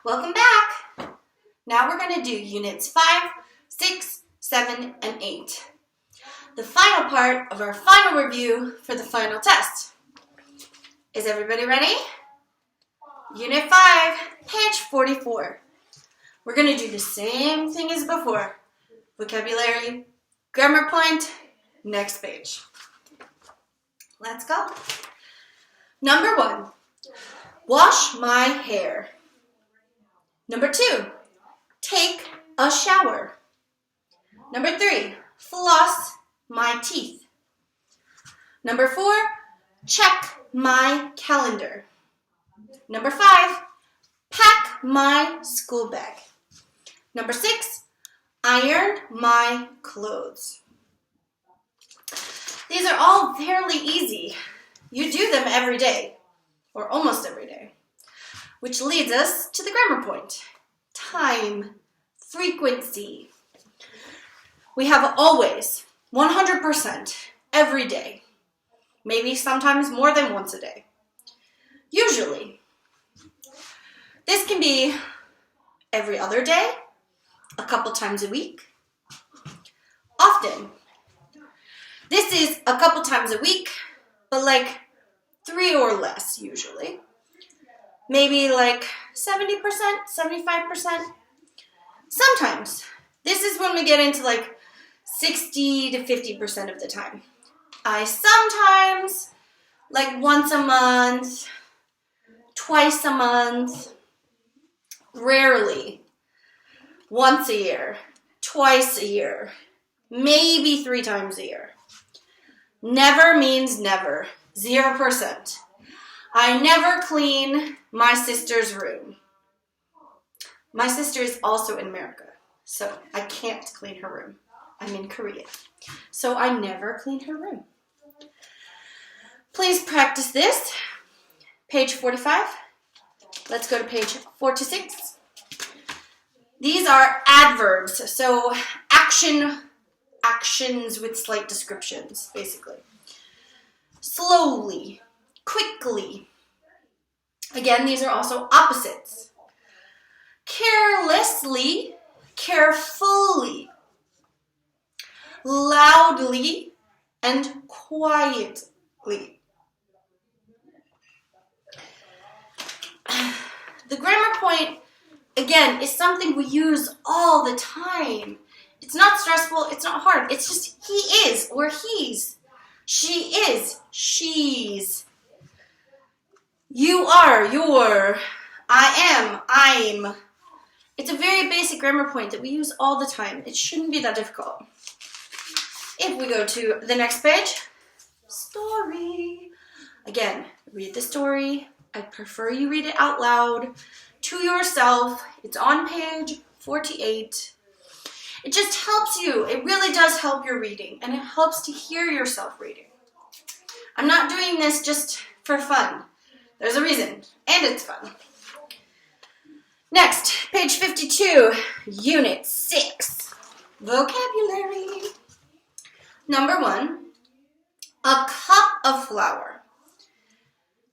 Welcome back! Now we're going to do Units 5, 6, 7, and 8. The final part of our final review for the final test. Is everybody ready? Unit 5, page 44. We're going to do the same thing as before. Vocabulary, grammar point, next page. Let's go. Number 1, wash my hair. Number 2, take a shower. Number 3, floss my teeth. Number 4, check my calendar. Number 5, pack my school bag. Number 6, iron my clothes. These are all fairly easy. You do them every day, or almost every day, which leads us to the grammar point. Time, frequency. We have always, 100%, every day, maybe sometimes more than once a day. Usually. This can be every other day, a couple times a week. Often. This is a couple times a week, but like 3 or less usually. Maybe like 70%, 75%. Sometimes. This is when we get into like 60 to 50% of the time. I sometimes, like once a month, twice a month, rarely, once a year, twice a year, maybe 3 times a year. Never means never. 0%. I never clean my sister's room. My sister is also in America, so I can't clean her room. I'm in Korea, so I never clean her room. Please practice this. Page 45. Let's go to page 46. These are adverbs, so actions with slight descriptions, basically. Slowly, quickly. Again, these are also opposites. Carelessly, carefully. Loudly and quietly. The grammar point, again, is something we use all the time. It's not stressful, it's not hard. It's just he is or he's. She is, she's. You are, you're. I am, I'm. It's a very basic grammar point that we use all the time. It shouldn't be that difficult. If we go to the next page, story. Again, read the story. I prefer you read it out loud to yourself. It's on page 48. It just helps you. It really does help your reading, and it helps to hear yourself reading. I'm not doing this just for fun. There's a reason, and it's fun. Next, page 52, Unit 6, vocabulary. Number 1, a cup of flour.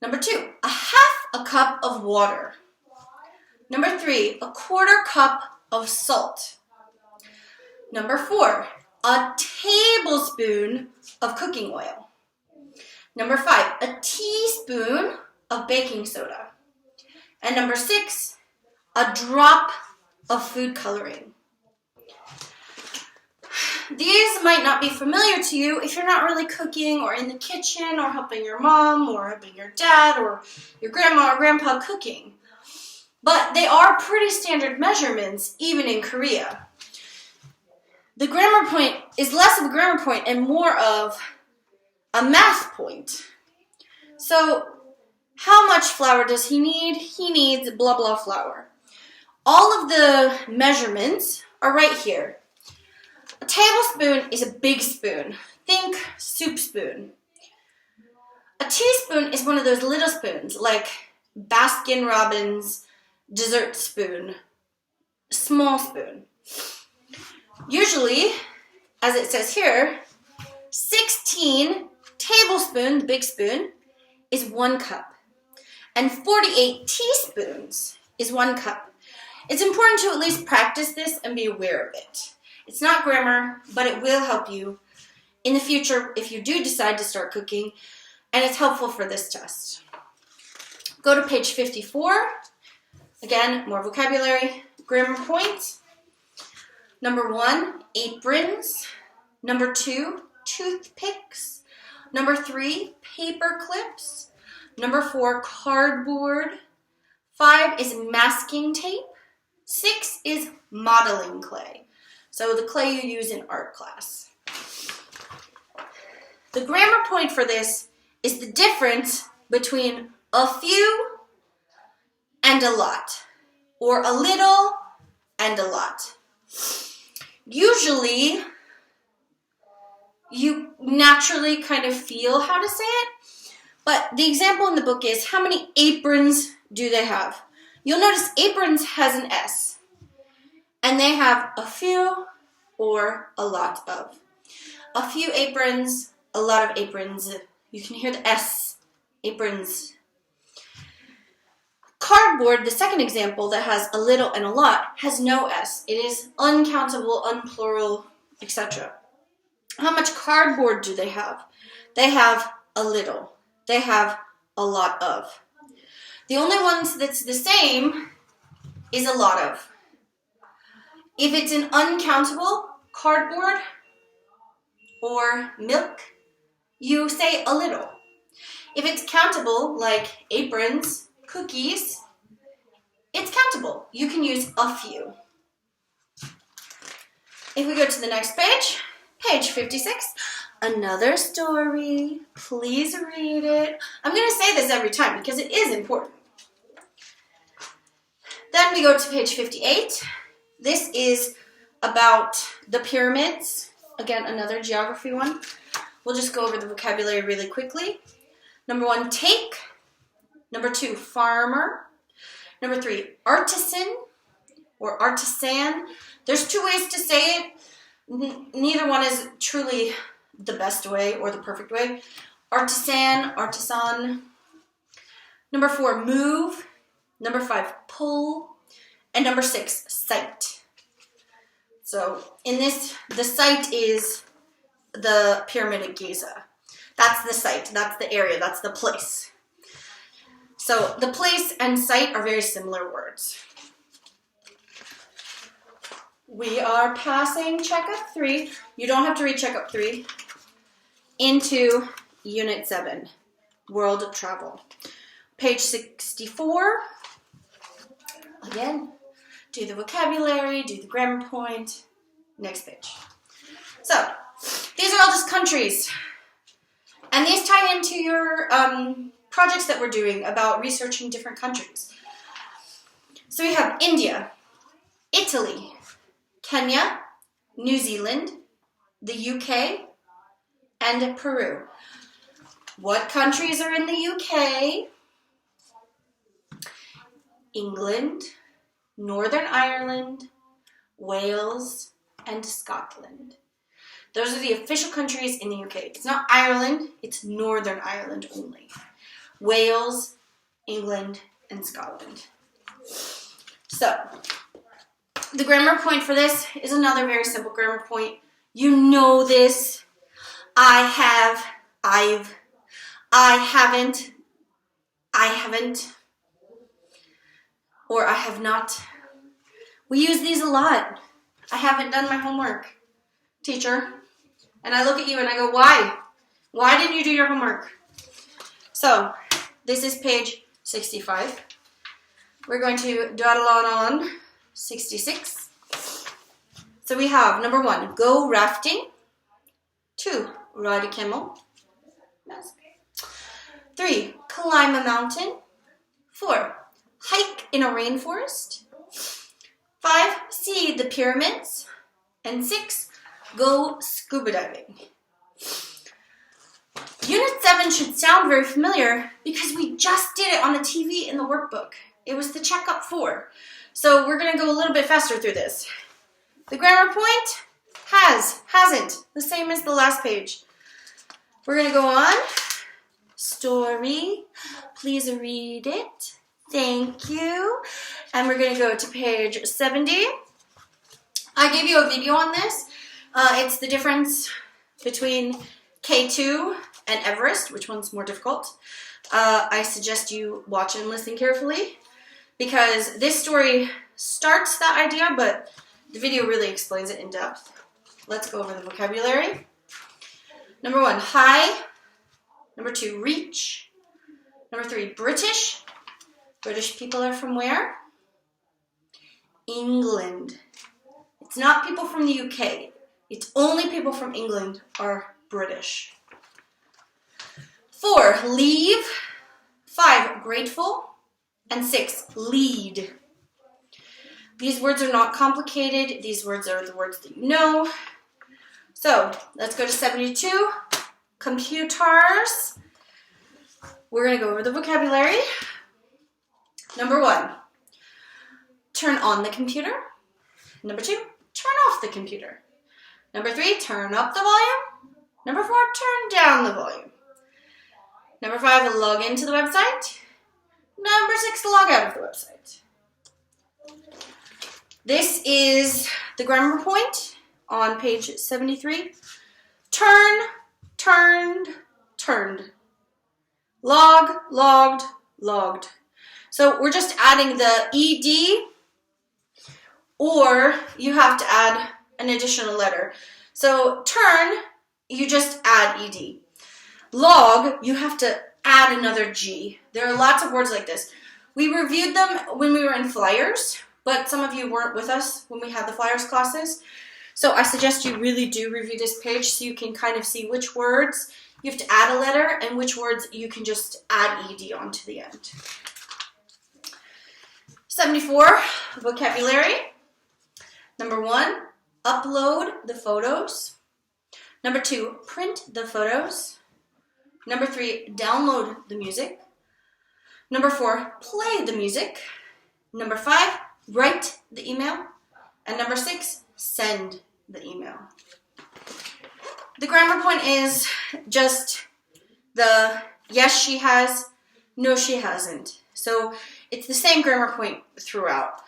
Number 2, a half a cup of water. Number 3, a quarter cup of salt. Number 4, a tablespoon of cooking oil. Number 5, a teaspoon of baking soda. And number 6, a drop of food coloring. These might not be familiar to you if you're not really cooking or in the kitchen or helping your mom or helping your dad or your grandma or grandpa cooking. But they are pretty standard measurements even in Korea. The grammar point is less of a grammar point and more of a math point. So, how much flour does he need? He needs blah blah flour. All of the measurements are right here. A tablespoon is a big spoon. Think soup spoon. A teaspoon is one of those little spoons, like Baskin-Robbins dessert spoon. Small spoon. Usually, as it says here, 16 tablespoons, the big spoon, is 1 cup. And 48 teaspoons is 1 cup. It's important to at least practice this and be aware of it. It's not grammar, but it will help you in the future if you do decide to start cooking, and it's helpful for this test. Go to page 54. Again, more vocabulary, grammar points. Number 1, aprons. Number 2, toothpicks. Number 3, paper clips. Number 4, cardboard. 5 is masking tape. 6 is modeling clay. So the clay you use in art class. The grammar point for this is the difference between a few and a lot, or a little and a lot. Usually, you naturally kind of feel how to say it, but the example in the book is, how many aprons do they have? You'll notice aprons has an S, and they have a few or a lot of. A few aprons, a lot of aprons. You can hear the S, aprons. Cardboard, the second example that has a little and a lot, has no S. It is uncountable, unplural, etc. How much cardboard do they have? They have a little. They have a lot of. The only ones that's the same is a lot of. If it's an uncountable, cardboard or milk, you say a little. If it's countable, like aprons, cookies, it's countable. You can use a few. If we go to the next page, page 56, another story. Please read it. I'm going to say this every time because it is important. Then we go to page 58. This is about the pyramids. Again, another geography one. We'll just go over the vocabulary really quickly. Number 1, take. Number 2, farmer. Number 3, artisan or artisan. There's 2 ways to say it. Neither one is truly the best way or the perfect way. Artisan, artisan. Number 4, move. Number 5, pull. And number 6, site. So in this, the site is the Pyramid at Giza. That's the site, that's the area, that's the place. So the place and site are very similar words. We are passing checkup 3. You don't have to read checkup 3. Into unit 7, world travel. Page 64. Again, do the vocabulary, do the grammar point. Next page. So, these are all just countries. And these tie into your projects that we're doing about researching different countries. So we have India, Italy, Kenya, New Zealand, the UK, and Peru. What countries are in the UK? England, Northern Ireland, Wales, and Scotland. Those are the official countries in the UK. It's not Ireland, it's Northern Ireland only. Wales, England, and Scotland. So, the grammar point for this is another very simple grammar point. You know this. I have, I've, I haven't, or I have not. We use these a lot. I haven't done my homework, teacher. And I look at you and I go, why? Why didn't you do your homework? So, this is page 65. We're going to dawdle on 66. So we have number 1, go rafting. 2, ride a camel. 3, climb a mountain. 4, hike in a rainforest. 5, see the pyramids. And 6, go scuba diving. Unit 7 should sound very familiar because we just did it on the TV in the workbook. It was the checkup 4. So we're going to go a little bit faster through this. The grammar point, has, hasn't, the same as the last page. We're going to go on. Story, please read it. Thank you. And we're going to go to page 70. I gave you a video on this. It's the difference between K2 and Everest, which one's more difficult. I suggest you watch and listen carefully because this story starts that idea, but the video really explains it in depth. Let's go over the vocabulary. Number 1, high. Number 2, reach. Number 3, British. British people are from where? England. It's not people from the UK. It's only people from England are British. 4, leave. 5, grateful. And 6, lead. These words are not complicated. These words are the words that you know. So let's go to 72. Computers. We're going to go over the vocabulary. Number 1, turn on the computer. Number 2, turn off the computer. Number 3, turn up the volume. Number 4, turn down the volume. Number 5, log into the website. Number 6, log out of the website. This is the grammar point on page 73. Turn, turned, turned. Log, logged, logged. So we're just adding the ed, or you have to add an additional letter. So turn, you just add ed. Log, you have to add another G. There are lots of words like this. We reviewed them when we were in Flyers, but some of you weren't with us when we had the Flyers classes. So I suggest you really do review this page so you can kind of see which words you have to add a letter and which words you can just add ed onto the end. 74, vocabulary. Number 1, upload the photos. Number 2, print the photos. Number 3, download the music. Number 4, play the music. Number 5, write the email. And number 6, send the email. The grammar point is just the yes, she has, no, she hasn't. So it's the same grammar point throughout.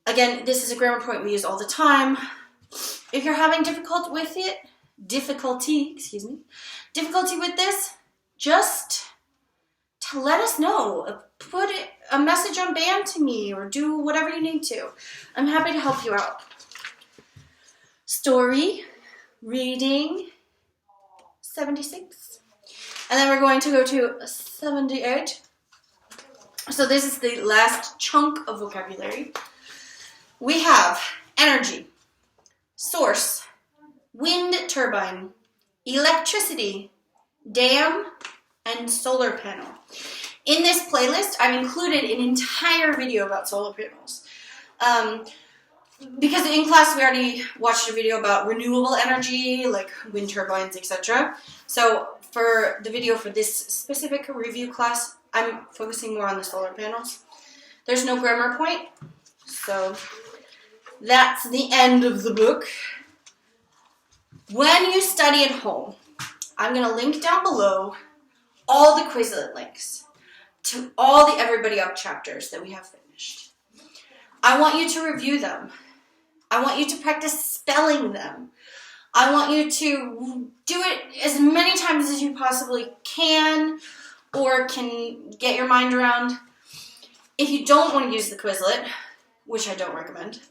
Again, this is a grammar point we use all the time. If you're having difficulty with this, just to let us know. Put a message on band to me or do whatever you need to. I'm happy to help you out. Story, reading, 76. And then we're going to go to 78. So this is the last chunk of vocabulary. We have energy, source, wind turbine, electricity, dam, and solar panel. In this playlist, I've included an entire video about solar panels. Because in class we already watched a video about renewable energy, like wind turbines, etc. So for the video for this specific review class, I'm focusing more on the solar panels. There's no grammar point, so that's the end of the book. When you study at home, I'm going to link down below all the Quizlet links to all the Everybody Up chapters that we have finished. I want you to review them. I want you to practice spelling them. I want you to do it as many times as you possibly can or can get your mind around. If you don't want to use the Quizlet, which I don't recommend,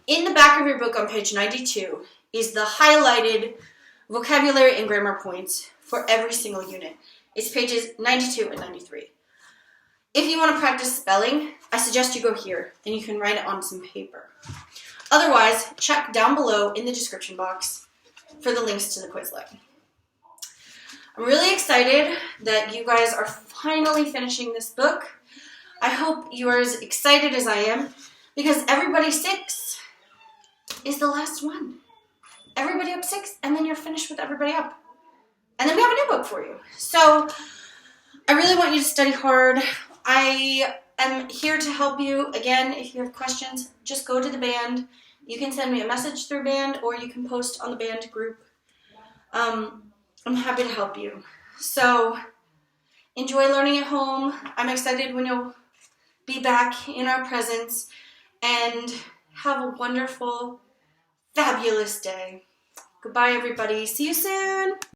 in the back of your book on page 92 is the highlighted vocabulary and grammar points for every single unit. It's pages 92 and 93. If you want to practice spelling, I suggest you go here and you can write it on some paper. Otherwise, check down below in the description box for the links to the Quizlet. I'm really excited that you guys are finally finishing this book. I hope you are as excited as I am because Everybody 6 is the last one. Everybody Up 6, and then you're finished with Everybody Up. And then we have a new book for you. So I really want you to study hard. I am here to help you. Again, if you have questions, just go to the band. You can send me a message through band or you can post on the band group. I'm happy to help you. So Enjoy learning at home. I'm excited when you'll be back in our presence, and have a wonderful, fabulous day. Goodbye, everybody. See you soon.